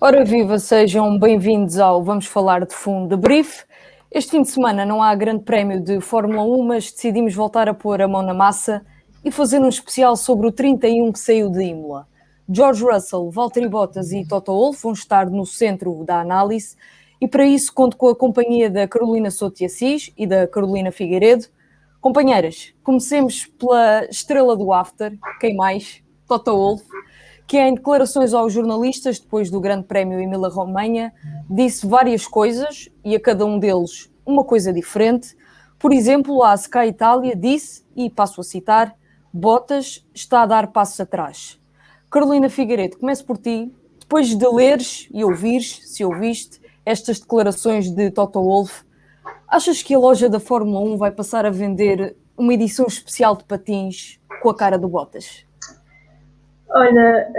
Ora viva, sejam bem-vindos ao Vamos Falar de Fundo de Brief. Este fim de semana não há grande prémio de Fórmula 1, mas decidimos voltar a pôr a mão na massa e fazer um especial sobre o 31 que saiu de Imola. George Russell, Valtteri Bottas e Toto Wolff vão estar no centro da análise e para isso conto com a companhia da Carolina Souto de Assis e da Carolina Figueiredo. Companheiras, comecemos pela estrela do After, quem mais? Toto Wolff, que em declarações aos jornalistas, depois do Grande Prémio Emília-Romanha, disse várias coisas, e a cada um deles uma coisa diferente. Por exemplo, a Sky Itália disse, e passo a citar, Bottas está a dar passos atrás. Carolina Figueiredo, começo por ti. Depois de leres e ouvires, se ouviste, estas declarações de Toto Wolff, achas que a loja da Fórmula 1 vai passar a vender uma edição especial de patins com a cara do Bottas? Olha,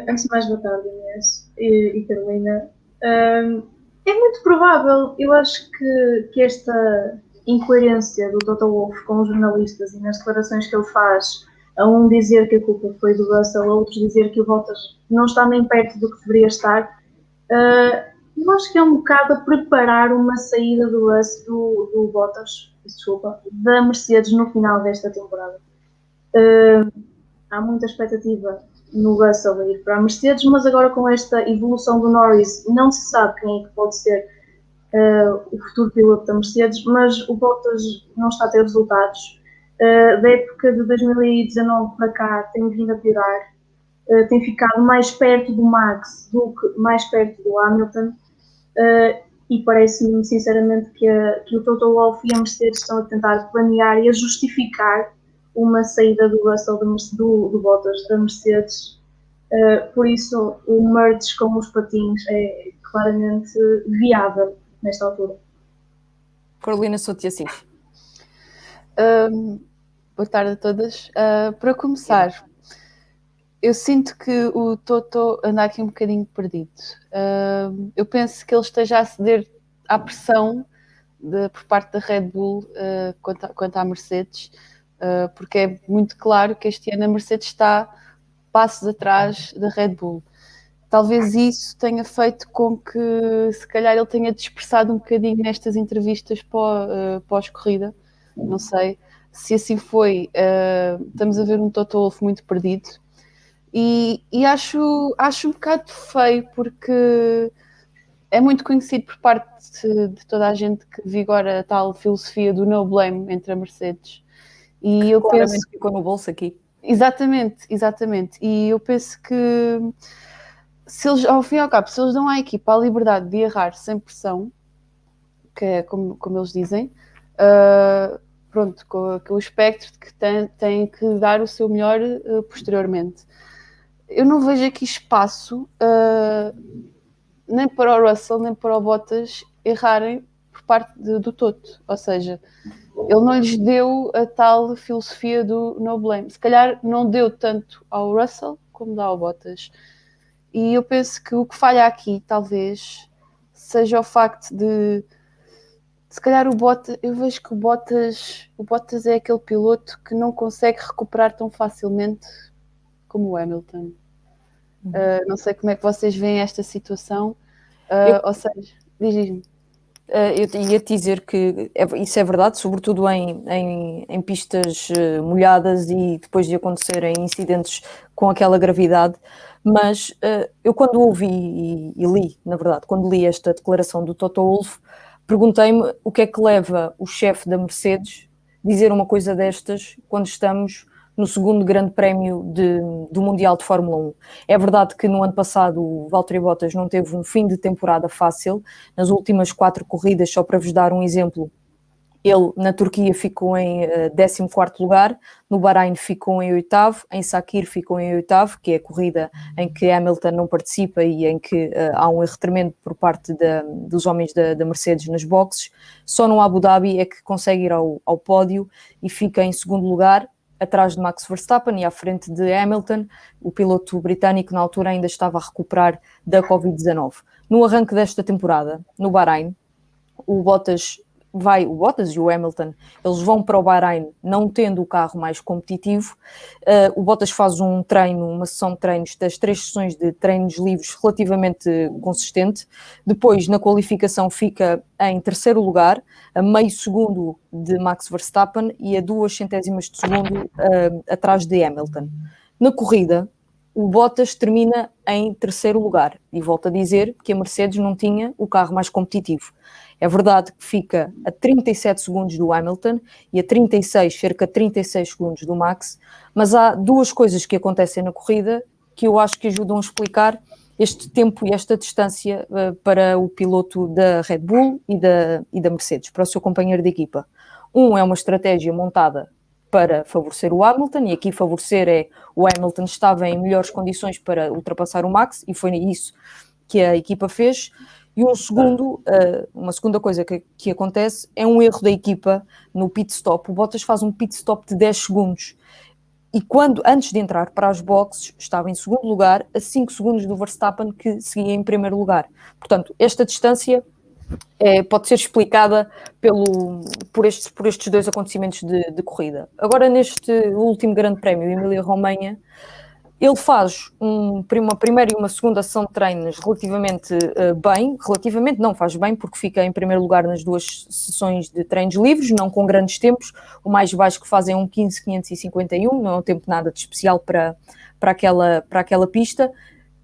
antes de mais, boa tarde, Inês e Carolina. É muito provável. Eu acho que esta incoerência do Toto Wolff com os jornalistas e nas declarações que ele faz, a um dizer que a culpa foi do Russell, a outros dizer que o Bottas não está nem perto do que deveria estar, eu acho que é um bocado a preparar uma saída do Bottas, desculpa, da Mercedes no final desta temporada. Há muita expectativa no Russell ir para a Mercedes, mas agora com esta evolução do Norris não se sabe quem é que pode ser o futuro piloto da Mercedes, mas o Bottas não está a ter resultados. Da época de 2019 para cá tem vindo a piorar, tem ficado mais perto do Max do que mais perto do Hamilton, e parece-me sinceramente que o Toto Wolff e a Mercedes estão a tentar planear e a justificar uma saída do Russell do Bottas da Mercedes. Por isso o merge com os patins é claramente viável nesta altura. Carolina Souto de Assis. Boa tarde a todas. Para começar, eu sinto que o Toto anda aqui um bocadinho perdido. Eu penso que ele esteja a ceder à pressão por parte da Red Bull quanto à Mercedes, porque é muito claro que este ano a Mercedes está passos atrás da Red Bull. Talvez isso tenha feito com que, se calhar, ele tenha dispersado um bocadinho nestas entrevistas pós-corrida. Não sei se assim foi. Estamos a ver um Toto Wolff muito perdido. E acho um bocado feio, porque é muito conhecido por parte de toda a gente que vigora a tal filosofia do no blame entre a Mercedes. E eu Claramente penso... ficou no bolso aqui. Exatamente. E eu penso que, se eles, ao fim e ao cabo, se eles dão à equipa a liberdade de errar sem pressão, que é como eles dizem, pronto, com o espectro de que têm que dar o seu melhor posteriormente. Eu não vejo aqui espaço nem para o Russell, nem para o Bottas errarem por parte do Toto. Ou seja, ele não lhes deu a tal filosofia do no blame. Se calhar não deu tanto ao Russell como dá ao Bottas. E eu penso que o que falha aqui, talvez, seja o facto de, se calhar o Bottas, eu vejo que o Bottas é aquele piloto que não consegue recuperar tão facilmente como o Hamilton. Não sei como é que vocês veem esta situação. Ou seja, diz-me. Eu ia te dizer que isso é verdade, sobretudo em pistas molhadas e depois de acontecerem incidentes com aquela gravidade, mas eu quando ouvi e li, na verdade, quando li esta declaração do Toto Wolff, perguntei-me o que é que leva o chefe da Mercedes a dizer uma coisa destas quando estamos no segundo grande prémio do Mundial de Fórmula 1. É verdade que no ano passado o Valtteri Bottas não teve um fim de temporada fácil. Nas últimas 4 corridas, só para vos dar um exemplo, Ele, na Turquia, ficou em 14º lugar, no Bahrein ficou em 8º, em Sakir ficou em 8º, que é a corrida em que Hamilton não participa e em que há um erro tremendo por parte dos homens da Mercedes nas boxes. Só no Abu Dhabi é que consegue ir ao pódio e fica em 2º lugar, atrás de Max Verstappen e à frente de Hamilton. O piloto britânico na altura ainda estava a recuperar da Covid-19. No arranque desta temporada, no Bahrein, o Bottas e o Hamilton, eles vão para o Bahrein não tendo o carro mais competitivo. O Bottas faz uma sessão de treinos, das 3 sessões de treinos livres relativamente consistente. Depois, na qualificação, fica em 3º lugar, a meio segundo de Max Verstappen e a 2 centésimas de segundo atrás de Hamilton. Na corrida, o Bottas termina em 3º lugar e volto a dizer que a Mercedes não tinha o carro mais competitivo. É verdade que fica a 37 segundos do Hamilton e a cerca de 36 segundos do Max, mas há 2 coisas que acontecem na corrida que eu acho que ajudam a explicar este tempo e esta distância para o piloto da Red Bull e da Mercedes, para o seu companheiro de equipa. É uma estratégia montada para favorecer o Hamilton, e aqui favorecer é o Hamilton estava em melhores condições para ultrapassar o Max, e foi isso que a equipa fez. E uma segunda coisa que acontece é um erro da equipa no pit stop. O Bottas faz um pit stop de 10 segundos e antes de entrar para as boxes estava em 2º lugar, a 5 segundos do Verstappen, que seguia em 1º lugar. Portanto, esta distância pode ser explicada por estes 2 acontecimentos de corrida. Agora, neste último grande prémio, Emília-Romanha, ele faz uma primeira e uma segunda sessão de treinos relativamente bem, faz bem, porque fica em 1º lugar nas 2 sessões de treinos livres, não com grandes tempos. O mais baixo que faz é 1:15.551, não é um tempo nada de especial para aquela pista.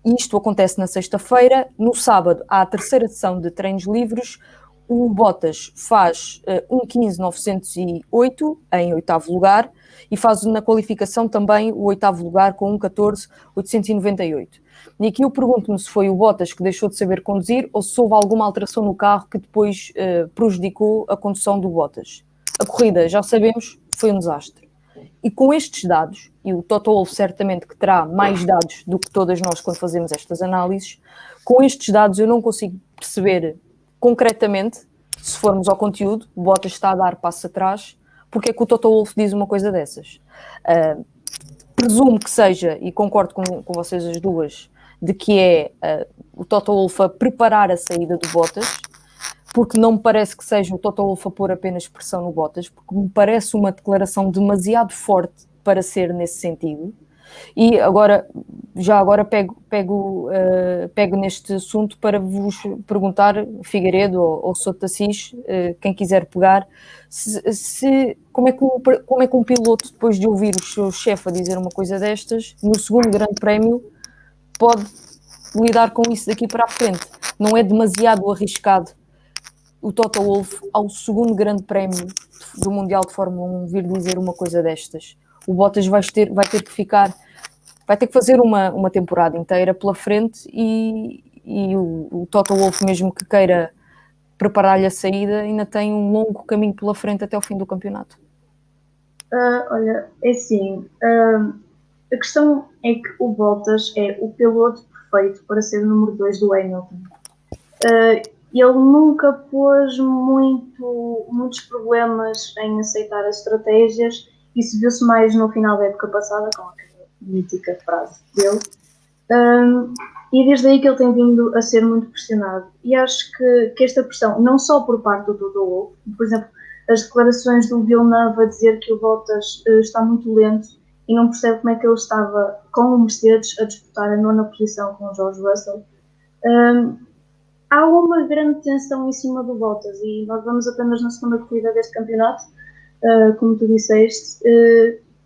Isto acontece na sexta-feira. No sábado há a 3ª sessão de treinos livres. O Bottas faz 1:15.908 em 8º lugar e faz na qualificação também o 8º lugar com 1:14.898. E aqui eu pergunto-me se foi o Bottas que deixou de saber conduzir ou se houve alguma alteração no carro que depois prejudicou a condução do Bottas. A corrida, já sabemos, foi um desastre. E com estes dados, e o Toto Wolff certamente que terá mais dados do que todas nós quando fazemos estas análises, com estes dados eu não consigo perceber concretamente, se formos ao conteúdo, o Bottas está a dar passo atrás, porque é que o Toto Wolff diz uma coisa dessas? Presumo que seja, e concordo com vocês as duas, de que é o Toto Wolff a preparar a saída do Bottas, porque não me parece que seja o Toto Wolff a pôr apenas pressão no Bottas, porque me parece uma declaração demasiado forte para ser nesse sentido. E já agora pego neste assunto para vos perguntar, Figueiredo ou Souto Assis, quem quiser pegar, como é que um piloto, depois de ouvir o seu chefe a dizer uma coisa destas, no segundo grande prémio, pode lidar com isso daqui para a frente? Não é demasiado arriscado o Toto Wolff, ao segundo grande prémio do Mundial de Fórmula 1, vir dizer uma coisa destas? O Bottas vai ter que fazer uma temporada inteira pela frente e o Toto Wolff, mesmo que queira preparar-lhe a saída, ainda tem um longo caminho pela frente até ao fim do campeonato. Olha, é assim, a questão é que o Bottas é o piloto perfeito para ser o número 2 do Hamilton. Ele nunca pôs muitos problemas em aceitar as estratégias. Isso viu-se mais no final da época passada, com aquela mítica frase dele. E desde aí que ele tem vindo a ser muito pressionado. E acho que esta pressão, não só por parte do Toto Wolff, por exemplo, as declarações do Villeneuve a dizer que o Bottas está muito lento e não percebe como é que ele estava com o Mercedes a disputar a 9ª posição com o George Russell. Há uma grande tensão em cima do Bottas e nós vamos apenas na segunda corrida deste campeonato, como tu disseste,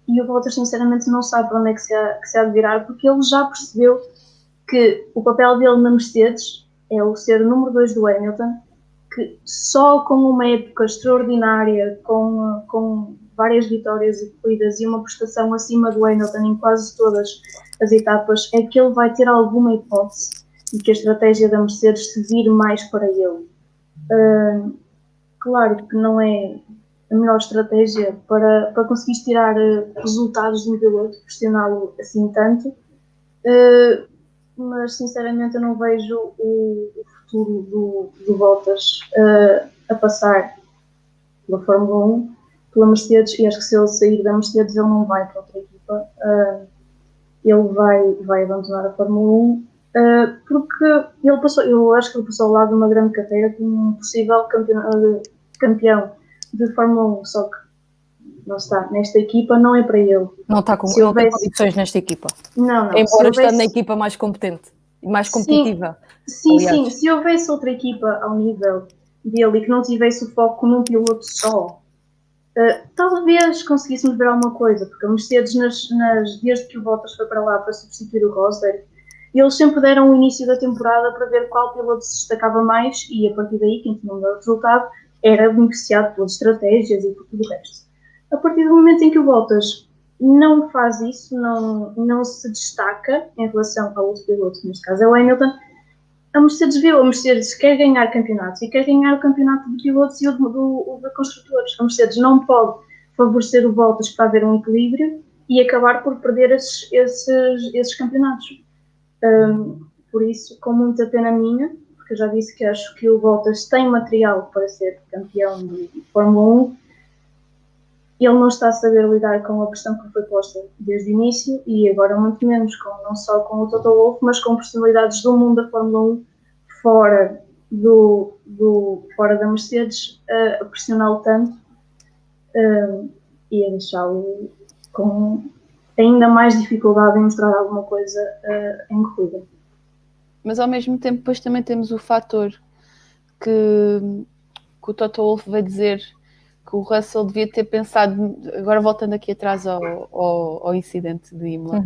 e o Bottas sinceramente não sabe para onde é que se há de virar, porque ele já percebeu que o papel dele na Mercedes é o ser o número 2 do Hamilton, que só com uma época extraordinária, com várias vitórias e corridas e uma prestação acima do Hamilton em quase todas as etapas, é que ele vai ter alguma hipótese e que a estratégia da Mercedes se vire mais para ele. Claro que não é a melhor estratégia para conseguir tirar resultados de um piloto, questioná-lo assim tanto. Mas sinceramente eu não vejo o futuro do Bottas a passar pela Fórmula 1, pela Mercedes, e acho que se ele sair da Mercedes ele não vai para outra equipa, ele vai abandonar a Fórmula 1, porque eu acho que ele passou ao lado de uma grande carreira como um possível campeão de Fórmula 1, só que não está nesta equipa, não é para ele. Não tem condições nesta equipa. Não. Embora estando na equipa mais competente e mais competitiva. Sim. Se houvesse outra equipa ao nível dele e que não tivesse o foco num piloto só, talvez conseguíssemos ver alguma coisa, porque a Mercedes, desde que o Bottas foi para lá para substituir o Rosberg, eles sempre deram o início da temporada para ver qual piloto se destacava mais e a partir daí, quem tinha o melhor resultado era beneficiado pelas estratégias e por tudo o resto. A partir do momento em que o Bottas não faz isso, não se destaca em relação ao outro piloto, que neste caso é o Hamilton, a Mercedes quer ganhar campeonatos e quer ganhar o campeonato de pilotos e o de construtores. A Mercedes não pode favorecer o Bottas para haver um equilíbrio e acabar por perder esses campeonatos. Por isso, com muita pena minha, porque eu já disse que acho que o Bottas tem material para ser campeão de Fórmula 1, ele não está a saber lidar com a pressão que foi posta desde o início e agora muito menos, não só com o Toto Wolff, mas com personalidades do mundo da Fórmula 1 fora da Mercedes a pressioná-lo tanto e a deixá-lo com ainda mais dificuldade em mostrar alguma coisa em corrida. Mas ao mesmo tempo depois também temos o fator que o Toto Wolff vai dizer que o Russell devia ter pensado, agora voltando aqui atrás ao incidente de Imola,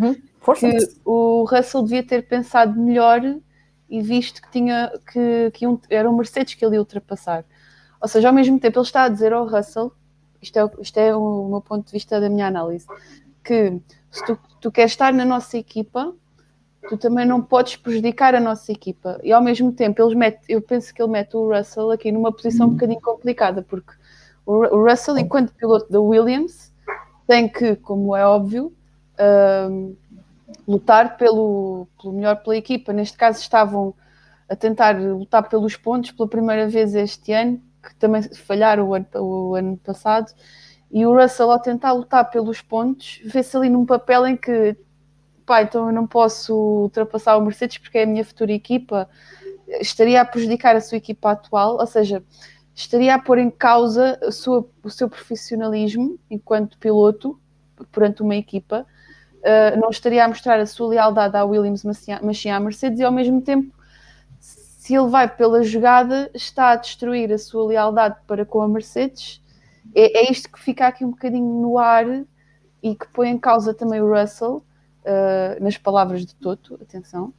que o Russell devia ter pensado melhor e visto que era o Mercedes que ele ia ultrapassar. Ou seja, ao mesmo tempo ele está a dizer ao Russell, isto é o meu ponto de vista da minha análise, que se tu queres estar na nossa equipa, tu também não podes prejudicar a nossa equipa. E ao mesmo tempo eu penso que ele mete o Russell aqui numa posição um bocadinho complicada, porque o Russell, enquanto piloto da Williams, tem que, como é óbvio, lutar pelo melhor pela equipa. Neste caso estavam a tentar lutar pelos pontos pela primeira vez este ano, que também falharam o ano passado, e o Russell, ao tentar lutar pelos pontos, vê-se ali num papel em que então eu não posso ultrapassar o Mercedes porque é a minha futura equipa, estaria a prejudicar a sua equipa atual, ou seja, estaria a pôr em causa o seu profissionalismo enquanto piloto perante uma equipa, não estaria a mostrar a sua lealdade à Williams, mas sim à Mercedes, e ao mesmo tempo, se ele vai pela jogada, está a destruir a sua lealdade para com a Mercedes. É isto que fica aqui um bocadinho no ar e que põe em causa também o Russell, nas palavras de Toto, atenção,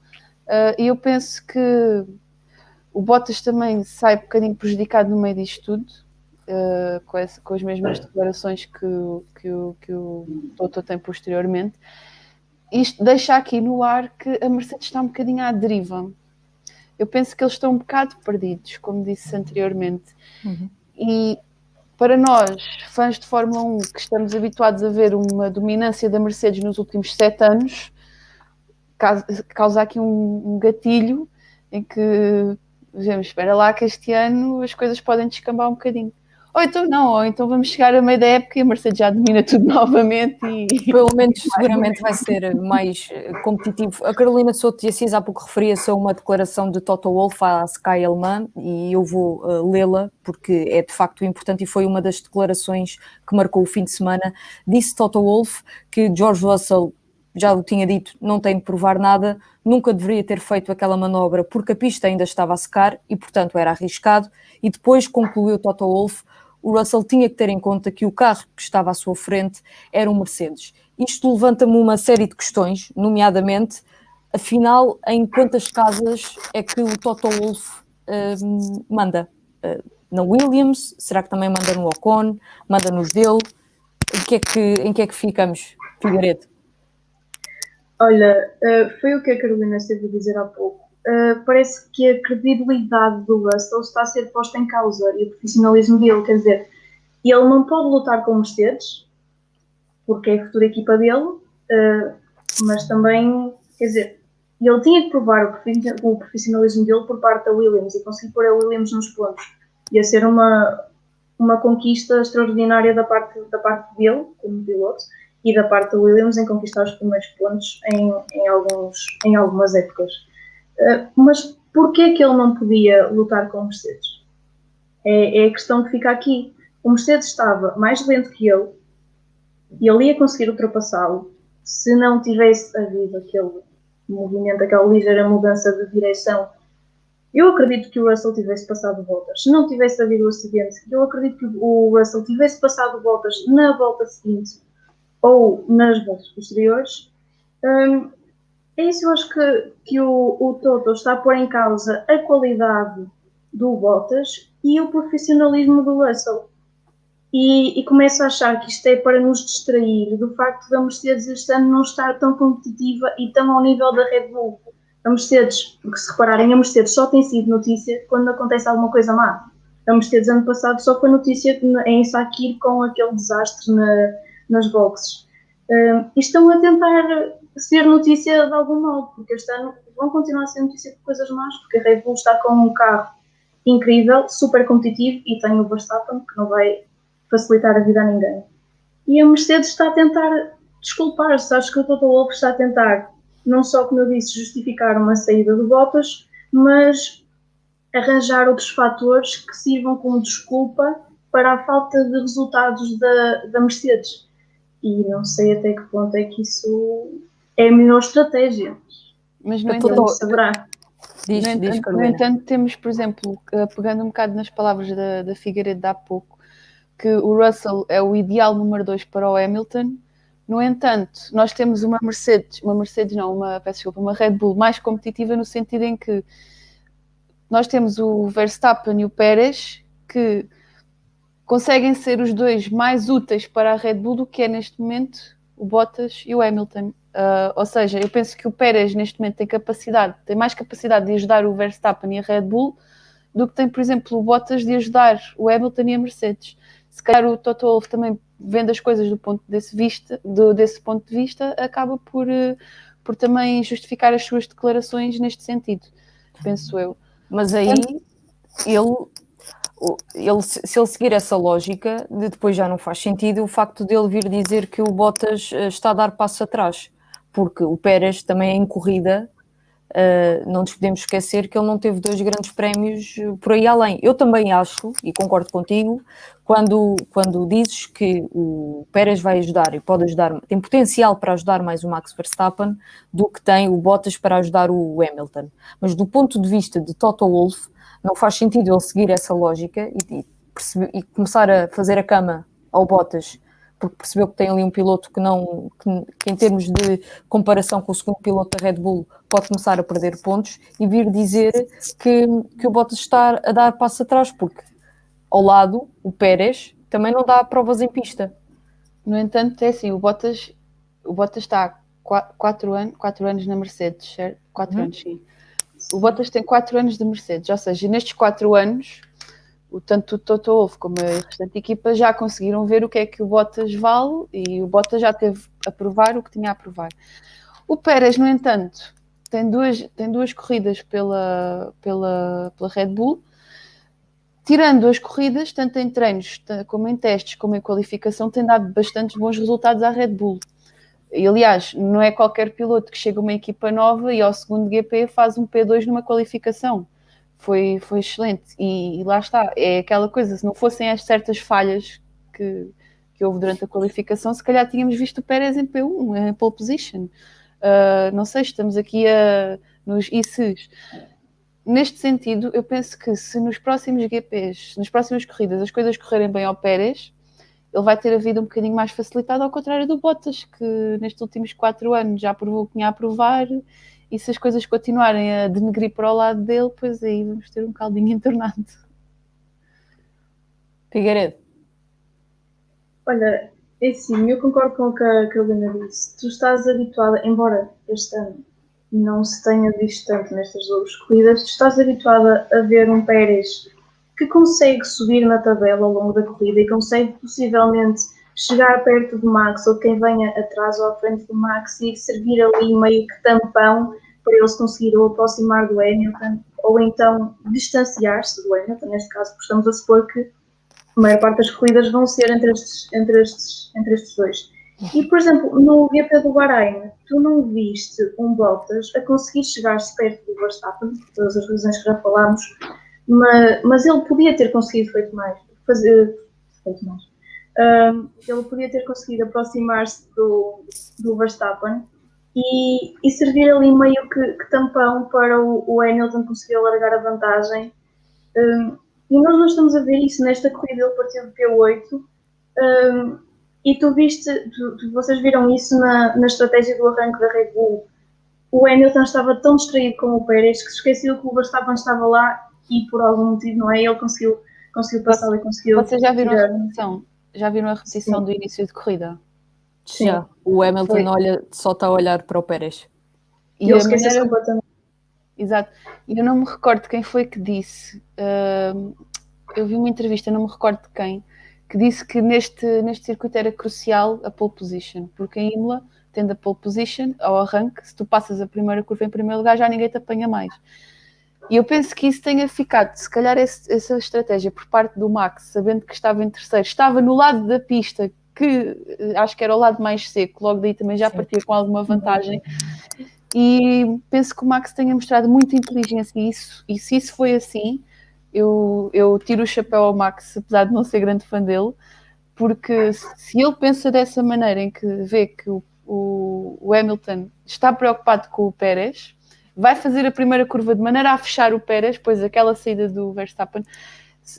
e eu penso que o Bottas também sai um bocadinho prejudicado no meio disto tudo, com as mesmas declarações que o Toto tem posteriormente. Isto deixa aqui no ar que a Mercedes está um bocadinho à deriva. Eu penso que eles estão um bocado perdidos, como disse anteriormente. E para nós, fãs de Fórmula 1, que estamos habituados a ver uma dominância da Mercedes nos últimos 7 anos, causa aqui um gatilho em que dizemos, espera lá que este ano as coisas podem descambar um bocadinho. Ou então vamos chegar a meio da época e a Mercedes já domina tudo novamente. Pelo menos seguramente vai ser mais competitivo. A Carolina Souto de Assis há pouco referia-se a uma declaração de Toto Wolff à Sky alemã e eu vou lê-la porque é de facto importante e foi uma das declarações que marcou o fim de semana. Disse Toto Wolff que George Russell, já o tinha dito, não tem de provar nada, nunca deveria ter feito aquela manobra porque a pista ainda estava a secar e portanto era arriscado, e depois concluiu Toto Wolff, o Russell tinha que ter em conta que o carro que estava à sua frente era um Mercedes. Isto levanta-me uma série de questões, nomeadamente, afinal, em quantas casas é que o Toto Wolff manda? Na Williams? Será que também manda no Ocon? Manda nos dele? Em que é que ficamos, Figueiredo? Olha, foi o que a Carolina esteve a dizer há pouco. Parece que a credibilidade do Russell está a ser posta em causa e o profissionalismo dele, quer dizer, E ele não pode lutar com o Mercedes, porque é a futura equipa dele, mas também, quer dizer, ele tinha que provar o profissionalismo dele por parte da Williams e conseguir pôr a Williams nos pontos. Ia ser uma conquista extraordinária da parte dele, como piloto, e da parte da Williams em conquistar os primeiros pontos em algumas épocas. Mas porquê que ele não podia lutar com o Mercedes? É a questão que fica aqui. O Mercedes estava mais lento que ele e ele ia conseguir ultrapassá-lo se não tivesse havido aquele movimento, aquela ligeira mudança de direção. Eu acredito que o Russell tivesse passado voltas. Se não tivesse havido o acidente, eu acredito que o Russell tivesse passado voltas na volta seguinte ou nas voltas posteriores. É isso, eu acho que o Toto está a pôr em causa a qualidade do Bottas e o profissionalismo do Russell. E começa a achar que isto é para nos distrair do facto da Mercedes este ano não estar tão competitiva e tão ao nível da Red Bull. A Mercedes, porque se repararem, a Mercedes só tem sido notícia quando acontece alguma coisa má. A Mercedes ano passado só foi notícia em Sakir com aquele desastre nas boxes. E estão a tentar ser notícia de algum modo, porque este ano vão continuar a ser notícia por coisas más, porque a Red Bull está com um carro incrível, super competitivo, e tem o Verstappen, que não vai facilitar a vida a ninguém. E a Mercedes está a tentar desculpar-se. Acho que o Toto Wolff está a tentar, não só, como eu disse, justificar uma saída de Bottas, mas arranjar outros fatores que sirvam como desculpa para a falta de resultados da Mercedes. E não sei até que ponto é que isso é a melhor estratégia. Mas no entanto, entanto, saberá. no entanto, temos, por exemplo, pegando um bocado nas palavras da Figueiredo de há pouco, que o Russell é o ideal número 2 para o Hamilton. No entanto, nós temos uma Red Bull mais competitiva no sentido em que nós temos o Verstappen e o Pérez que conseguem ser os dois mais úteis para a Red Bull do que é neste momento o Bottas e o Hamilton. Ou seja, eu penso que o Pérez neste momento tem mais capacidade de ajudar o Verstappen e a Red Bull do que tem, por exemplo, o Bottas de ajudar o Hamilton e a Mercedes. Se calhar o Toto Wolff também vendo as coisas desse ponto de vista, acaba por também justificar as suas declarações neste sentido, penso eu. Mas aí, se ele seguir essa lógica, depois já não faz sentido o facto dele vir dizer que o Bottas está a dar passo atrás, porque o Pérez também em corrida, não nos podemos esquecer que ele não teve 2 grandes prémios por aí além. Eu também acho, e concordo contigo, quando dizes que o Pérez vai ajudar e pode ajudar, tem potencial para ajudar mais o Max Verstappen do que tem o Bottas para ajudar o Hamilton. Mas do ponto de vista de Toto Wolff, não faz sentido ele seguir essa lógica e começar a fazer a cama ao Bottas, porque percebeu que tem ali um piloto que em termos de comparação com o segundo piloto da Red Bull pode começar a perder pontos e vir dizer que o Bottas está a dar passo atrás, porque ao lado o Pérez também não dá provas em pista. No entanto, é assim, o Bottas está há 4 anos na Mercedes, certo? 4 anos, sim. O Bottas tem 4 anos de Mercedes, ou seja, nestes 4 anos, tanto o Toto Wolff como a restante equipa já conseguiram ver o que é que o Bottas vale e o Bottas já teve a provar o que tinha a provar. O Pérez, no entanto, tem duas corridas pela Red Bull. Tirando as corridas, tanto em treinos como em testes, como em qualificação, tem dado bastantes bons resultados à Red Bull. E, aliás, não é qualquer piloto que chega a uma equipa nova e ao segundo GP faz um P2 numa qualificação. Foi excelente. E lá está, é aquela coisa, se não fossem as certas falhas que houve durante a qualificação, se calhar tínhamos visto o Pérez em P1, em pole position. Não sei, estamos aqui nos ICs. Neste sentido, eu penso que se nos próximos GPs, nas próximas corridas, as coisas correrem bem ao Pérez, ele vai ter a vida um bocadinho mais facilitada, ao contrário do Bottas, que nestes últimos 4 anos já provou o que tinha a provar, e se as coisas continuarem a denegrir para o lado dele, pois aí vamos ter um caldinho entornado. Figueiredo. Olha, é assim, eu concordo com o que a Carolina disse. Tu estás habituada, embora este ano não se tenha visto tanto nestas 2 corridas, tu estás habituada a ver um Pérez que consegue subir na tabela ao longo da corrida e consegue possivelmente chegar perto do Max ou quem venha atrás ou à frente do Max e servir ali meio que tampão para eles conseguirem ou aproximar do Hamilton ou então distanciar-se do Hamilton, neste caso, porque estamos a supor que a maior parte das corridas vão ser entre estes dois. E, por exemplo, no GP do Bahrein, tu não viste um Bottas a conseguir chegar-se perto do Verstappen, por todas as razões que já falámos, mas ele podia ter conseguido feito mais. Ele podia ter conseguido aproximar-se do Verstappen e servir ali meio que tampão para o Hamilton conseguir alargar a vantagem. E nós não estamos a ver isso nesta corrida. Ele partiu do P8 e vocês viram isso na estratégia do arranque da Red Bull. O Hamilton estava tão distraído com o Pérez que se esqueceu que o Verstappen estava lá e por algum motivo, não é? Ele conseguiu passar e conseguiu. Vocês já viram a repetição? Já viram a repetição do início de corrida? Sim. Já. O Hamilton só está a olhar para o Pérez. E ele esqueceu completamente. Exato. E eu não me recordo quem foi que disse. Eu vi uma entrevista, não me recordo de quem, que disse que neste circuito era crucial a pole position, porque em Imola, tendo a pole position, ao arranque, se tu passas a primeira curva em primeiro lugar, já ninguém te apanha mais. E eu penso que isso tenha ficado, se calhar essa estratégia por parte do Max, sabendo que estava em terceiro, estava no lado da pista, que acho que era o lado mais seco, logo daí também já partia com alguma vantagem. E penso que o Max tenha mostrado muita inteligência e se isso foi assim, eu tiro o chapéu ao Max, apesar de não ser grande fã dele, porque se ele pensa dessa maneira, em que vê que o Hamilton está preocupado com o Pérez, vai fazer a primeira curva de maneira a fechar o Pérez, pois aquela saída do Verstappen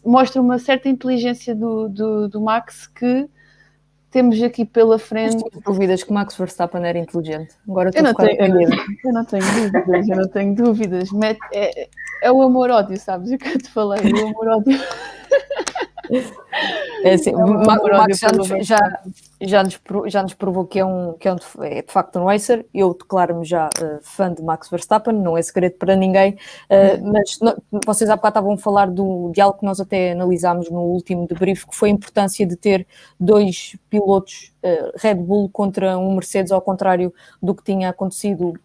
mostra uma certa inteligência do Max que temos aqui pela frente. Não dúvidas que Max Verstappen era inteligente. Agora eu não tenho dúvidas. É o amor-ódio, sabes? O que eu te falei, o amor-ódio. É assim, o Max já nos provou que é de facto um racer. Eu declaro-me já fã de Max Verstappen, não é segredo para ninguém, mas vocês há bocado estavam a falar de algo que nós até analisámos no último debrief, que foi a importância de ter dois pilotos Red Bull contra um Mercedes, ao contrário do que tinha acontecido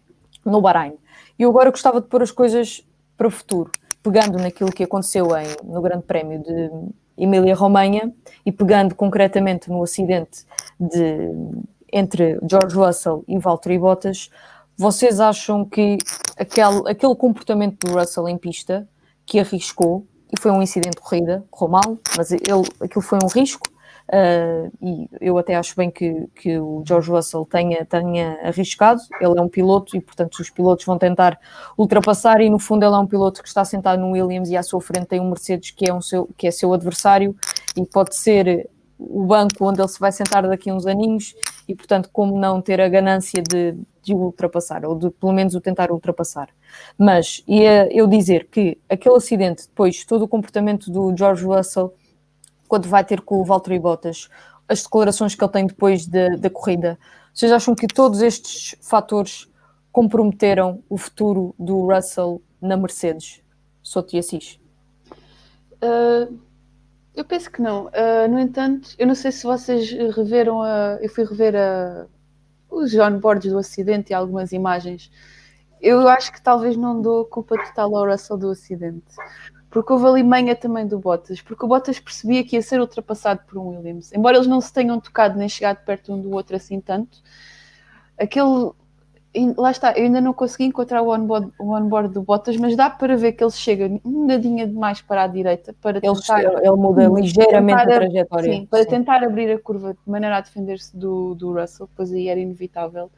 no Bahrein. E eu agora gostava de pôr as coisas para o futuro, pegando naquilo que aconteceu no Grande Prémio de Emília-Romanha e pegando concretamente no acidente entre George Russell e Valtteri Bottas. Vocês acham que aquele comportamento do Russell em pista, que arriscou, e foi um incidente de corrida, correu mal, mas aquilo foi um risco, e eu até acho bem que o George Russell tenha arriscado. Ele é um piloto e, portanto, os pilotos vão tentar ultrapassar, e no fundo ele é um piloto que está sentado no Williams e à sua frente tem um Mercedes que é seu adversário e pode ser o banco onde ele se vai sentar daqui a uns aninhos, e, portanto, como não ter a ganância de o ultrapassar, ou de pelo menos o tentar ultrapassar. Mas ia eu dizer que aquele acidente, depois todo o comportamento do George Russell quando vai ter com o Valtteri Bottas, as declarações que ele tem depois da corrida, vocês acham que todos estes fatores comprometeram o futuro do Russell na Mercedes? Souto e Assis. Eu penso que não. No entanto, eu não sei se vocês reveram eu fui rever os onboards do acidente e algumas imagens. Eu acho que talvez não dou culpa total ao Russell do acidente. Porque houve ali manha também do Bottas, porque o Bottas percebia que ia ser ultrapassado por um Williams. Embora eles não se tenham tocado nem chegado perto um do outro assim tanto, lá está, eu ainda não consegui encontrar o onboard do Bottas, mas dá para ver que ele chega um dadinho demais para a direita, para ele muda ligeiramente a trajetória. Sim, para tentar abrir a curva de maneira a defender-se do Russell, pois aí era inevitável.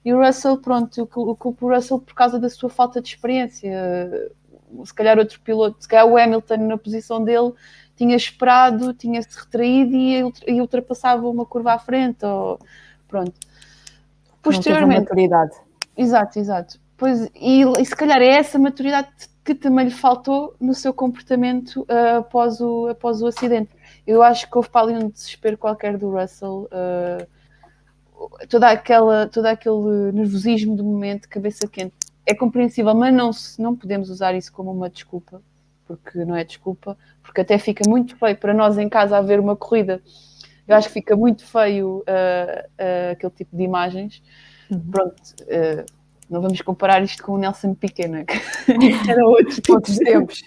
E o Russell, pronto, eu culpo o Russell por causa da sua falta de experiência. Se calhar outro piloto, se calhar o Hamilton na posição dele tinha esperado, tinha-se retraído e ultrapassava uma curva à frente, ou pronto. Posteriormente. Maturidade. Exato. Pois, e se calhar é essa maturidade que também lhe faltou no seu comportamento após o acidente. Eu acho que houve para ali um desespero qualquer do Russell, todo aquele nervosismo do momento, cabeça quente. É compreensível, mas não podemos usar isso como uma desculpa, porque não é desculpa, porque até fica muito feio para nós em casa a ver uma corrida. Eu acho que fica muito feio aquele tipo de imagens. Pronto, não vamos comparar isto com o Nelson Piquet, né? Que era outros tempos,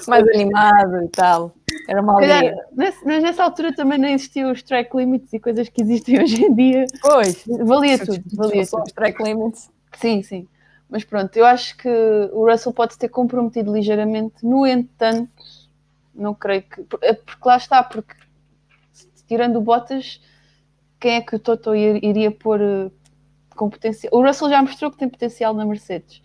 mais animado e tal. Era uma alegria. Mas nessa altura também não existiam os track limits e coisas que existem hoje em dia. Pois, valia tudo. Os track limits. Sim. Mas pronto, eu acho que o Russell pode ter comprometido ligeiramente, no entanto, não creio que... Porque lá está, porque tirando o Bottas, quem é que o Toto iria pôr com potencial? O Russell já mostrou que tem potencial na Mercedes.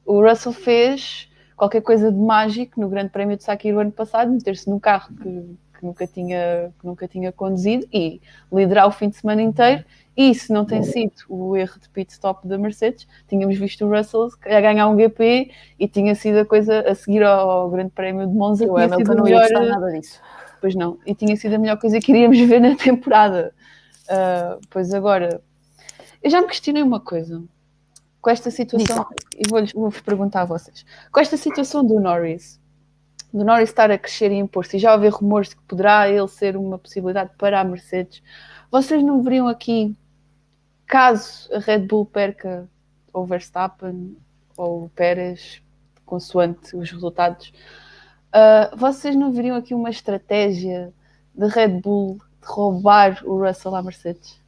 O Russell fez qualquer coisa de mágico no Grande Prémio de Sakir o ano passado, meter-se num carro que nunca tinha conduzido e liderar o fim de semana inteiro. E se não tem sido o erro de pit stop da Mercedes, tínhamos visto o Russell a ganhar um GP e tinha sido a coisa a seguir ao Grande Prémio de Monza. O Hamilton não ia gostar nada disso. Pois não, e tinha sido a melhor coisa que iríamos ver na temporada. Pois agora, eu já me questionei uma coisa. Com esta situação, e vou-vos perguntar a vocês, com esta situação do Norris estar a crescer e impor-se, e já haver rumores de que poderá ele ser uma possibilidade para a Mercedes, vocês não veriam aqui, caso a Red Bull perca ou Verstappen ou Pérez, consoante os resultados, vocês não veriam aqui uma estratégia de Red Bull de roubar o Russell à Mercedes?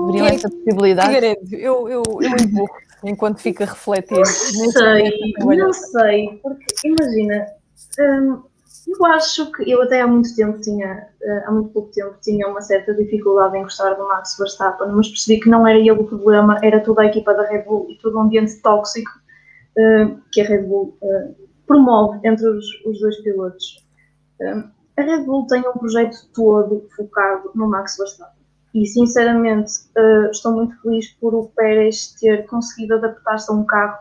Veriam essa possibilidade? Figueiredo, eu empurro enquanto fica a refletir. Não sei, porque imagina, eu acho que eu até há muito pouco tempo tinha uma certa dificuldade em gostar do Max Verstappen, mas percebi que não era ele o problema, era toda a equipa da Red Bull e todo o ambiente tóxico que a Red Bull promove entre os dois pilotos. A Red Bull tem um projeto todo focado no Max Verstappen. E, sinceramente, estou muito feliz por o Pérez ter conseguido adaptar-se a um carro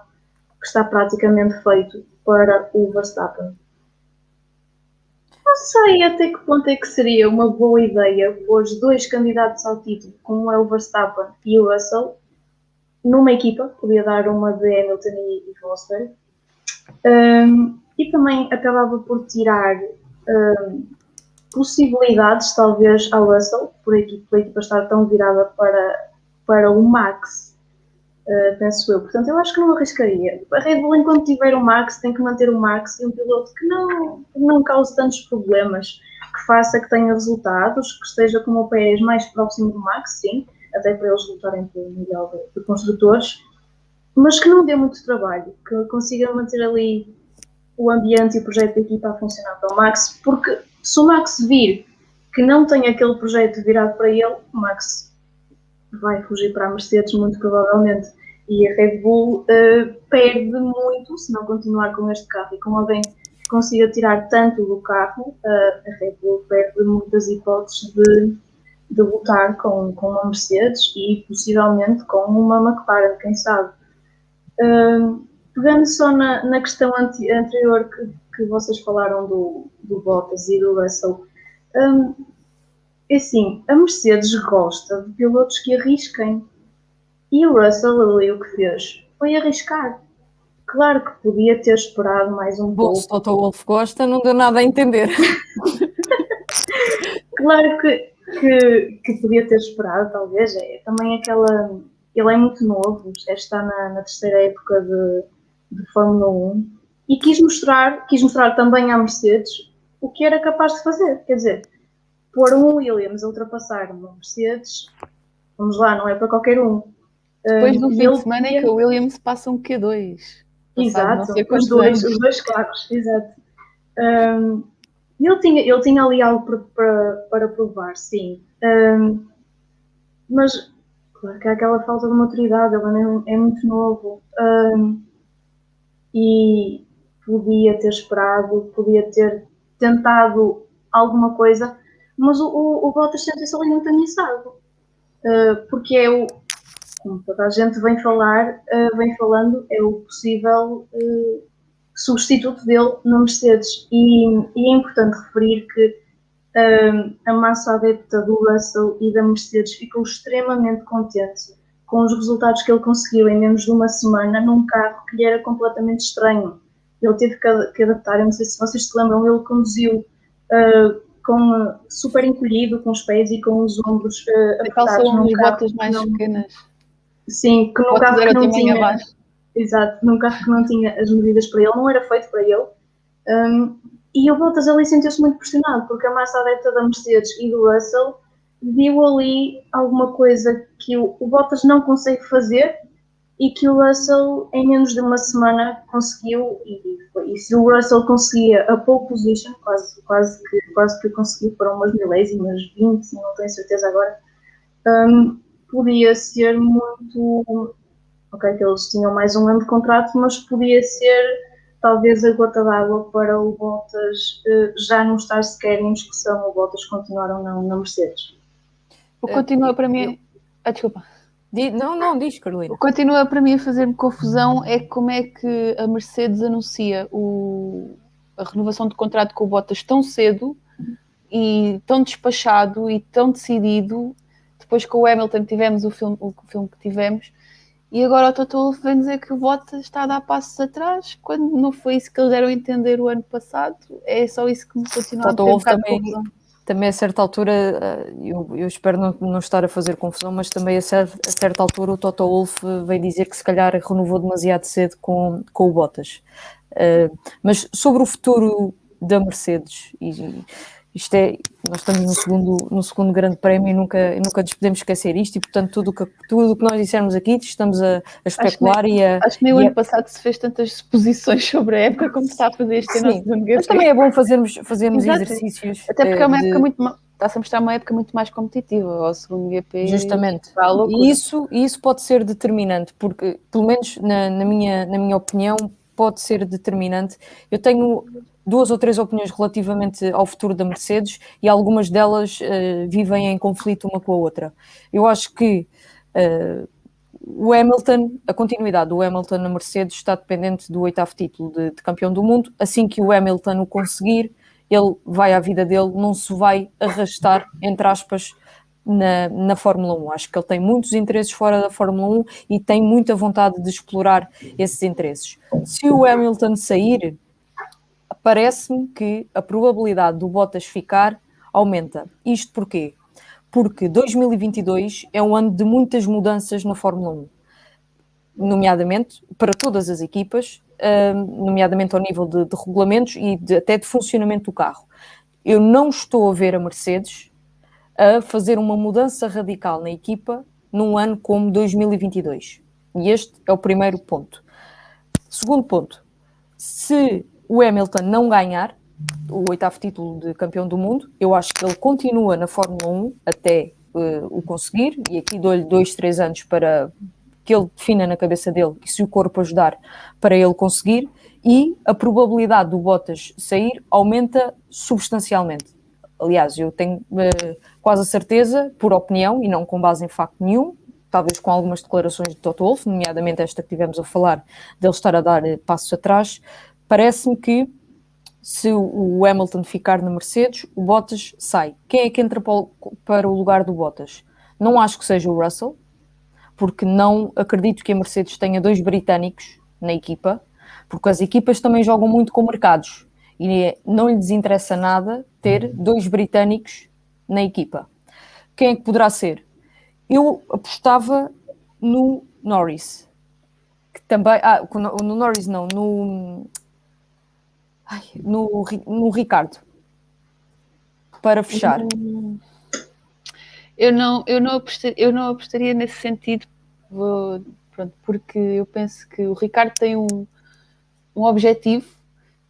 que está praticamente feito para o Verstappen. Não sei até que ponto é que seria uma boa ideia pôr os dois candidatos ao título, como é o Verstappen e o Russell, numa equipa, podia dar uma de Hamilton e Rosberg, e também acabava por tirar possibilidades, talvez, ao Russell, por a equipa estar tão virada para o Max, penso eu. Portanto, eu acho que não arriscaria. A Red Bull, enquanto tiver o Max, tem que manter o Max e um piloto que não cause tantos problemas, que faça que tenha resultados, que esteja como o Pérez mais próximo do Max, sim, até para eles lutarem pelo Mundial de Construtores, mas que não dê muito trabalho, que consiga manter ali o ambiente e o projeto da equipa a funcionar para o Max, porque se o Max vir que não tem aquele projeto virado para ele, o Max vai fugir para a Mercedes muito provavelmente, e a Red Bull perde muito se não continuar com este carro e com alguém que consiga tirar tanto do carro, a Red Bull perde muitas hipóteses de lutar com uma Mercedes e possivelmente com uma McLaren, quem sabe. Pegando só na questão anterior que vocês falaram do Bottas e do Russell, é assim, a Mercedes gosta de pilotos que arrisquem. E o Russell ali o que fez foi arriscar. Claro que podia ter esperado mais um pouco. Se o Toto Wolff gosta, não deu nada a entender. Claro que podia ter esperado, talvez. Também aquela... Ele é muito novo, está na terceira época de Fórmula 1 e quis mostrar também à Mercedes o que era capaz de fazer. Quer dizer, pôr um Williams a ultrapassar uma Mercedes, vamos lá, não é para qualquer um. Depois do fim de semana é que o Williams passa um Q2. Exato, os dois carros, exato. Ele tinha ali algo para provar, sim. Mas, claro que há aquela falta de maturidade, ele é muito novo. E podia ter esperado, podia ter tentado alguma coisa, mas o Bottas sente-se ali muito ameaçado. Porque é como toda a gente vem falando, é o possível substituto dele na Mercedes. E é importante referir que a massa adepta do Russell e da Mercedes ficou extremamente contente com os resultados que ele conseguiu em menos de uma semana num carro que lhe era completamente estranho. ele teve que adaptar. Eu não sei se vocês se lembram, ele conduziu super encolhido, com os pés e com os ombros apertados. São as botas mais pequenas. Sim, que num carro que não tinha. Exato, num carro que não tinha as medidas para ele, não era feito para ele. E o Bottas ali sentiu-se muito pressionado, porque a massa adepta da Mercedes e do Russell viu ali alguma coisa que o Bottas não consegue fazer e que o Russell em menos de uma semana conseguiu, e se o Russell conseguia a pole position, quase que conseguiu, para umas milésimas, 20, não tenho certeza agora, podia ser muito... Ok, que eles tinham mais um ano de contrato, mas podia ser talvez a gota d'água para o Bottas já não estar sequer em discussão, o Bottas continuar ou não na Mercedes. O que continua para mim... desculpa. Não, diz, Carolina. O que continua para mim a fazer-me confusão é como é que a Mercedes anuncia a renovação de contrato com o Bottas tão cedo e tão despachado e tão decidido. Depois com o Hamilton tivemos o filme que tivemos, e agora o Toto Wolff vem dizer que o Bottas está a dar passos atrás, quando não foi isso que eles deram a entender o ano passado. É só isso que me continua a ter um bocado de confusão. Também a certa altura, eu espero não estar a fazer confusão, mas também a certa altura o Toto Wolff veio dizer que se calhar renovou demasiado cedo com o Bottas. Mas sobre o futuro da Mercedes, nós estamos no segundo grande prémio e nunca nos podemos esquecer isto, e portanto tudo o que nós dissermos aqui estamos a especular. Acho que nem o ano passado se fez tantas suposições sobre a época como se está a fazer este ano. Mas também é bom fazermos exercícios. Até porque é uma época está-se a mostrar uma época muito mais competitiva, ao segundo GP. Justamente. E isso pode ser determinante, porque, pelo menos na minha opinião, pode ser determinante. Eu tenho 2 ou 3 opiniões relativamente ao futuro da Mercedes e algumas delas vivem em conflito uma com a outra. Eu acho que a continuidade do Hamilton na Mercedes está dependente do 8º título de campeão do mundo. Assim que o Hamilton o conseguir, ele vai à vida dele, não se vai arrastar, entre aspas, na Fórmula 1. Acho que ele tem muitos interesses fora da Fórmula 1 e tem muita vontade de explorar esses interesses. Se o Hamilton sair, parece-me que a probabilidade do Bottas ficar aumenta. Isto porquê? Porque 2022 é um ano de muitas mudanças na Fórmula 1, nomeadamente para todas as equipas, nomeadamente ao nível de regulamentos e até de funcionamento do carro. Eu não estou a ver a Mercedes a fazer uma mudança radical na equipa num ano como 2022. E este é o primeiro ponto. Segundo ponto, se o Hamilton não ganhar o 8º título de campeão do mundo, eu acho que ele continua na Fórmula 1 até o conseguir, e aqui dou-lhe 2, 3 anos para que ele defina na cabeça dele, e se o corpo ajudar, para ele conseguir, e a probabilidade do Bottas sair aumenta substancialmente. Aliás, eu tenho quase a certeza, por opinião, e não com base em facto nenhum, talvez com algumas declarações de Toto Wolff, nomeadamente esta que tivemos a falar, dele estar a dar passos atrás, parece-me que se o Hamilton ficar na Mercedes, o Bottas sai. Quem é que entra para o lugar do Bottas? Não acho que seja o Russell, porque não acredito que a Mercedes tenha 2 britânicos na equipa, porque as equipas também jogam muito com mercados e não lhes interessa nada ter 2 britânicos na equipa. Quem é que poderá ser? Eu apostava no Norris, que também... no Norris não, no Ricardo, para fechar. Eu não apostaria nesse sentido, porque eu penso que o Ricardo tem um objetivo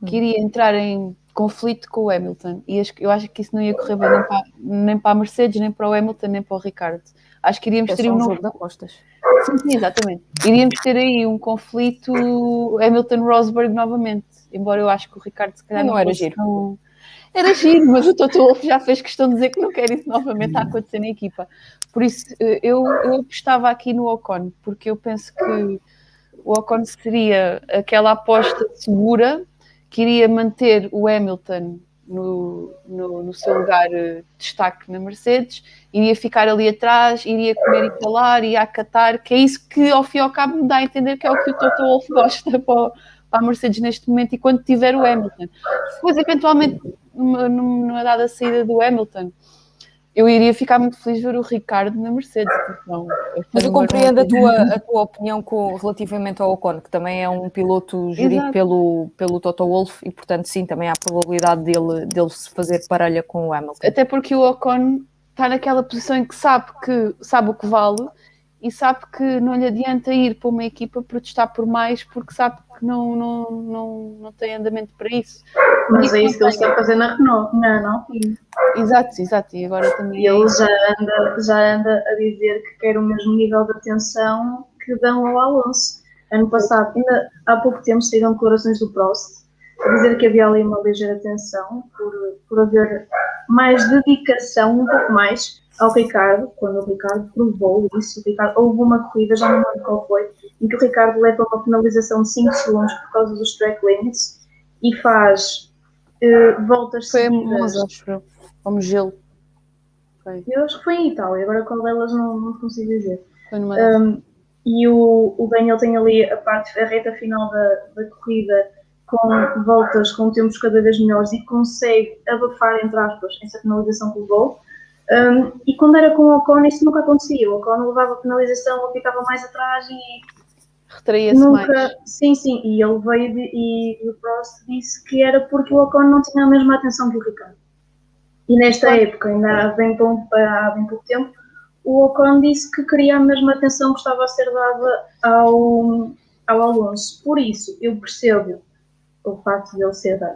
que iria entrar em conflito com o Hamilton, e eu acho que isso não ia correr bem nem para a Mercedes, nem para o Hamilton, nem para o Ricardo. Acho que iríamos ter um jogo de apostas. Sim, exatamente. Iríamos ter aí um conflito Hamilton-Rosberg novamente, embora eu acho que o Ricardo se calhar não era giro. Era giro, mas o Toto Wolff já fez questão de dizer que não quer isso novamente a acontecer na equipa. Por isso, eu apostava aqui no Ocon, porque eu penso que o Ocon seria aquela aposta segura que iria manter o Hamilton no seu lugar de destaque na Mercedes, iria ficar ali atrás, iria comer e calar, ia acatar, que é isso que ao fim e ao cabo me dá a entender que é o que o Toto Wolff gosta para para a Mercedes neste momento e quando tiver o Hamilton. Depois, eventualmente, numa dada saída do Hamilton, eu iria ficar muito feliz ver o Ricardo na Mercedes. Então, mas eu compreendo a tua opinião relativamente ao Ocon, que também é um piloto gerido pelo Toto Wolff e, portanto, sim, também há a probabilidade dele se fazer parelha com o Hamilton. Até porque o Ocon está naquela posição em que sabe o que vale e sabe que não lhe adianta ir para uma equipa protestar por mais porque sabe que não tem andamento para isso. Mas é isso que ele está a fazer na Renault, não? Exato, e agora também... E ele já anda a dizer que quer o mesmo nível de atenção que dão ao Alonso. Ano passado, ainda há pouco tempo, saíram declarações do Prost a dizer que havia ali uma ligeira tensão por haver mais dedicação, um pouco mais, ao Ricardo, quando o Ricardo provou isso. Houve uma corrida, já não lembro qual foi, em que o Ricardo leva uma penalização de 5 segundos por causa dos track limits e faz voltas seguidas. Foi a Monza, acho eu. Como gelo. Eu acho que foi em Itália, agora qual delas não consigo dizer. Foi numa e o Daniel tem ali a reta final da corrida com voltas com tempos cada vez melhores e consegue abafar, entre aspas, essa penalização que levou. E quando era com o Ocon isso nunca acontecia. O Ocon levava a penalização, ele ficava mais atrás e retraía-se mais. Sim, e ele veio e o Prost disse que era porque o Ocon não tinha a mesma atenção que o Ricardo. E nesta época, ainda há bem pouco tempo, o Ocon disse que queria a mesma atenção que estava a ser dada ao Alonso. Por isso, eu percebo o facto de ele ser da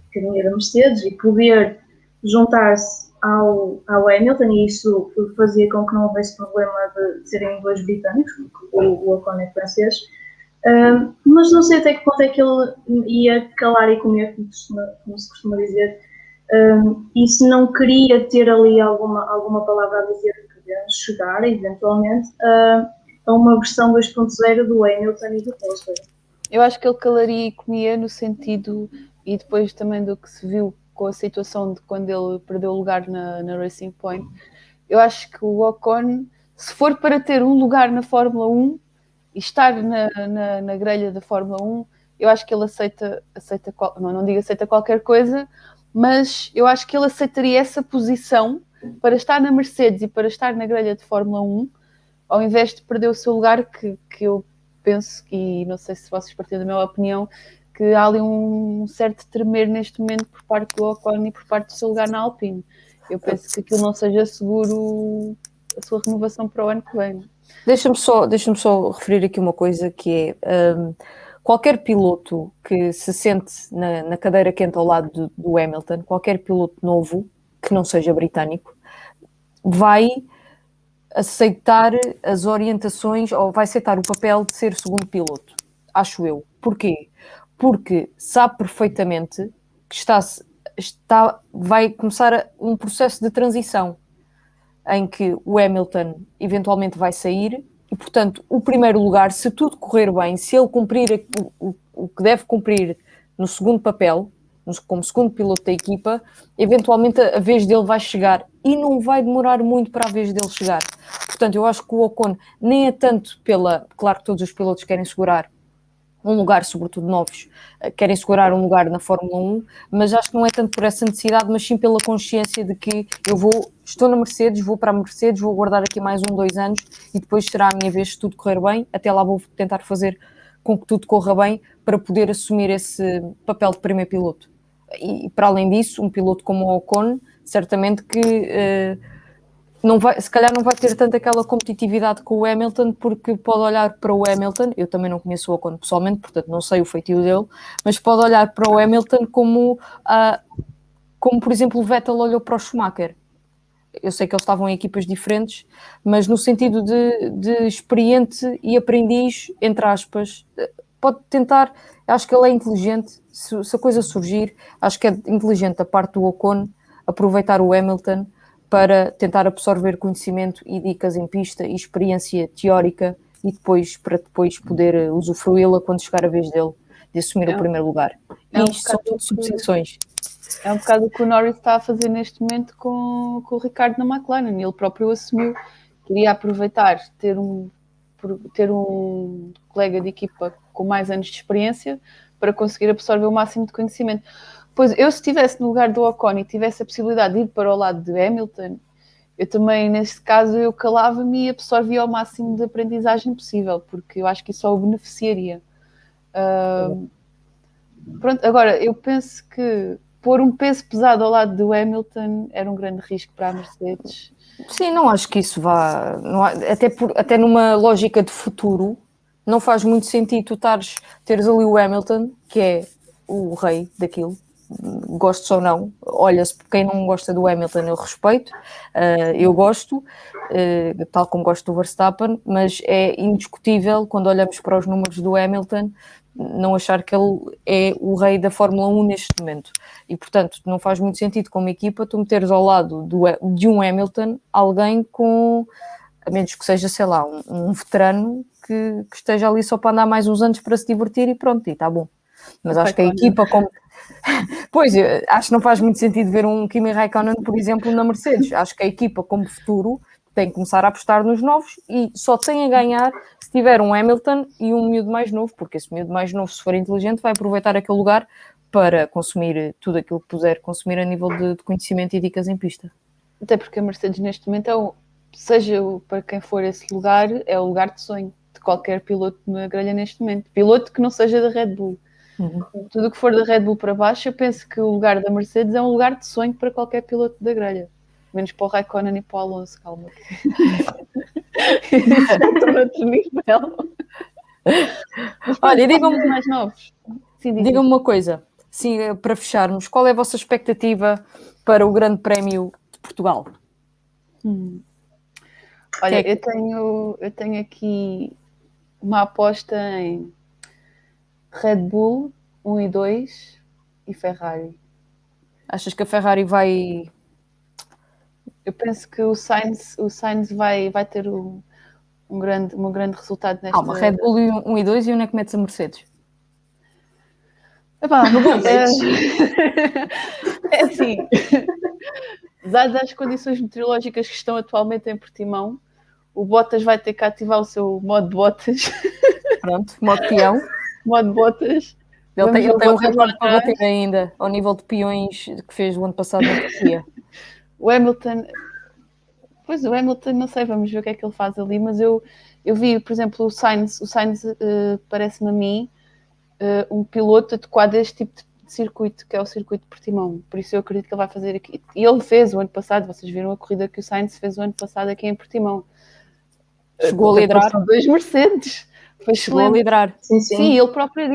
academia da Mercedes e poder juntar-se ao Hamilton, e isso fazia com que não houvesse problema de serem dois britânicos, porque o Ocon é francês. Mas não sei até que ponto é que ele ia calar e comer, como se costuma dizer. E se não queria ter ali alguma palavra a dizer que podemos chegar, eventualmente, a uma versão 2.0 do Hamilton e do Rosberg. Eu acho que ele calaria e comia no sentido, e depois também do que se viu com a situação de quando ele perdeu o lugar na Racing Point, eu acho que o Ocon, se for para ter um lugar na Fórmula 1 e estar na grelha da Fórmula 1, eu acho que ele aceita não digo aceita qualquer coisa, mas eu acho que ele aceitaria essa posição para estar na Mercedes e para estar na grelha de Fórmula 1, ao invés de perder o seu lugar, que eu penso, e não sei se vocês partilham da minha opinião, que há ali um certo tremer neste momento por parte do Ocon e por parte do seu lugar na Alpine. Eu penso que aquilo não seja seguro a sua renovação para o ano que vem. Deixa-me só referir aqui uma coisa que é... qualquer piloto que se sente na cadeira quente ao lado do Hamilton, qualquer piloto novo, que não seja britânico, vai aceitar as orientações ou vai aceitar o papel de ser segundo piloto, acho eu. Porquê? Porque sabe perfeitamente que vai começar um processo de transição em que o Hamilton eventualmente vai sair e, portanto, o primeiro lugar, se tudo correr bem, se ele cumprir o que deve cumprir no segundo papel, como segundo piloto da equipa, eventualmente a vez dele vai chegar e não vai demorar muito para a vez dele chegar. Portanto, eu acho que o Ocon nem é tanto claro que todos os pilotos querem segurar um lugar, sobretudo novos, querem segurar um lugar na Fórmula 1, mas acho que não é tanto por essa necessidade, mas sim pela consciência de que estou na Mercedes, vou para a Mercedes, vou guardar aqui mais 2 anos e depois será a minha vez se tudo correr bem, até lá vou tentar fazer com que tudo corra bem para poder assumir esse papel de primeiro piloto. E para além disso, um piloto como o Ocon, certamente que se calhar não vai ter tanto aquela competitividade com o Hamilton, porque pode olhar para o Hamilton, eu também não conheço o Ocon pessoalmente, portanto não sei o feitio dele, mas pode olhar para o Hamilton como por exemplo o Vettel olhou para o Schumacher. Eu sei que eles estavam em equipas diferentes, mas no sentido de experiente e aprendiz, entre aspas, pode tentar, acho que ele é inteligente, se a coisa surgir, acho que é inteligente da parte do Ocon aproveitar o Hamilton para tentar absorver conhecimento e dicas em pista e experiência teórica e para depois poder usufruí-la quando chegar a vez dele de assumir o primeiro lugar. E isto são tudo suposições. É um bocado o que o Norris está a fazer neste momento com o Ricardo na McLaren. Ele próprio assumiu que iria aproveitar, ter um por ter um colega de equipa com mais anos de experiência para conseguir absorver o máximo de conhecimento. Pois eu, se estivesse no lugar do Ocon e tivesse a possibilidade de ir para o lado de Hamilton, eu também, neste caso, eu calava-me e absorvia o máximo de aprendizagem possível, porque eu acho que isso só o beneficiaria. Pronto, agora, eu penso que pôr um peso pesado ao lado do Hamilton era um grande risco para a Mercedes. Sim, não acho que isso vá... Até numa lógica de futuro, não faz muito sentido tu teres ali o Hamilton, que é o rei daquilo, gostes ou não, olha-se, quem não gosta do Hamilton eu respeito, eu gosto, tal como gosto do Verstappen, mas é indiscutível quando olhamos para os números do Hamilton, não achar que ele é o rei da Fórmula 1 neste momento, e portanto não faz muito sentido como equipa tu meteres ao lado de um Hamilton alguém com, a menos que seja, sei lá, um veterano que esteja ali só para andar mais uns anos para se divertir e pronto, e está bom. Mas acho que a equipa como... Pois, acho que não faz muito sentido ver um Kimi Raikkonen, por exemplo, na Mercedes. Acho que a equipa como futuro tem que começar a apostar nos novos e só tem a ganhar se tiver um Hamilton e um miúdo mais novo, porque esse miúdo mais novo, se for inteligente, vai aproveitar aquele lugar para consumir tudo aquilo que puder consumir a nível de conhecimento e dicas em pista. Até porque a Mercedes neste momento seja para quem for esse lugar, é o lugar de sonho de qualquer piloto na grelha neste momento. Piloto que não seja da Red Bull. Tudo o que for da Red Bull para baixo, eu penso que o lugar da Mercedes é um lugar de sonho para qualquer piloto da grelha. Menos para o Raikkonen e para o Alonso, calma. Outro nível. Olha, digam-me mais novos. Diga-me uma coisa, sim, para fecharmos, qual é a vossa expectativa para o Grande Prémio de Portugal? Olha, eu tenho aqui uma aposta em Red Bull 1 e 2 e Ferrari. Achas que a Ferrari vai... Eu penso que o Sainz vai ter um grande resultado nesta... Calma, Red Bull 1 e 2 e onde é que metes a Mercedes? Epá, é assim, dadas as condições meteorológicas que estão atualmente em Portimão, o Bottas vai ter que ativar o seu modo Bottas. Pronto, modo peão. Modo Bottas. Ele tem um recorde para bater ainda, ao nível de peões que fez o ano passado na Turquia. O Hamilton, não sei, vamos ver o que é que ele faz ali, mas eu vi, por exemplo, o Sainz parece-me a mim um piloto adequado a este tipo de circuito, que é o circuito de Portimão. Por isso eu acredito que ele vai fazer aqui. E ele fez o ano passado, vocês viram a corrida que o Sainz fez o ano passado aqui em Portimão. Chegou a liderar. 2 Mercedes. Foi Chegou a liderar. Sim, ele próprio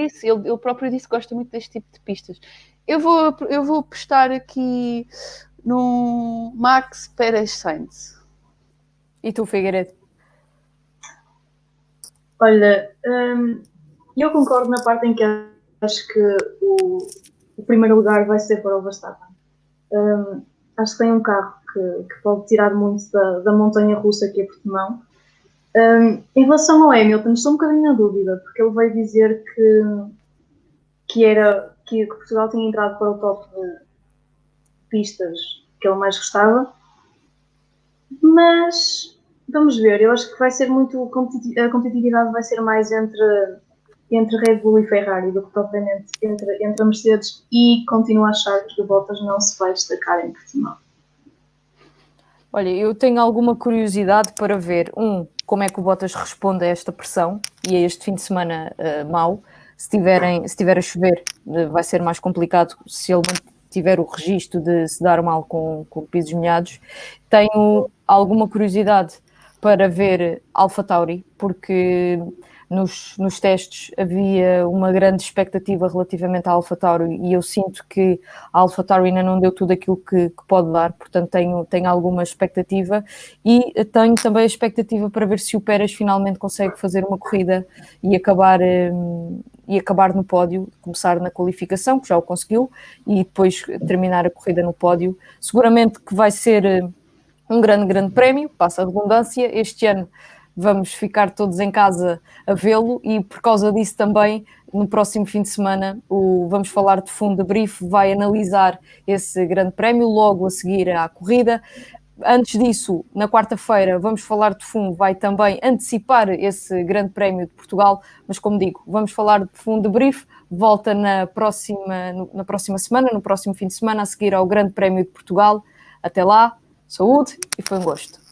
disse que gosta muito deste tipo de pistas. Eu vou apostar aqui no Max Pérez Sainz. E tu, Figueiredo? Olha, eu concordo na parte em que acho que o primeiro lugar vai ser para o Verstappen. Acho que tem um carro que pode tirar muito da montanha russa que é Portimão. Em relação ao Hamilton, estou um bocadinho na dúvida, porque ele veio dizer que Portugal tinha entrado para o top de pistas que ele mais gostava, mas vamos ver, eu acho que vai ser muito a competitividade vai ser mais entre Red Bull e Ferrari do que propriamente entre a Mercedes, e continuo a achar que o Bottas não se vai destacar em Portimão. Olha, eu tenho alguma curiosidade para ver, como é que o Bottas responde a esta pressão e a este fim de semana mau. Se tiver a chover, vai ser mais complicado se ele tiver o registro de se dar mal com pisos molhados. Tenho alguma curiosidade para ver AlphaTauri, porque nos testes havia uma grande expectativa relativamente à AlphaTauri e eu sinto que a AlphaTauri ainda não deu tudo aquilo que pode dar, portanto tenho alguma expectativa, e tenho também a expectativa para ver se o Pérez finalmente consegue fazer uma corrida e acabar no pódio, começar na qualificação, que já o conseguiu, e depois terminar a corrida no pódio. Seguramente que vai ser um grande prémio, passa a redundância. Este ano vamos ficar todos em casa a vê-lo e por causa disso também no próximo fim de semana Vamos Falar de Fundo de Brief vai analisar esse grande prémio logo a seguir à corrida. Antes disso, na quarta-feira, vamos falar de F1, vai também antecipar esse Grande Prémio de Portugal, mas como digo, vamos falar de F1 Debrief, volta na próxima semana, no próximo fim de semana, a seguir ao Grande Prémio de Portugal. Até lá, saúde e foi um gosto.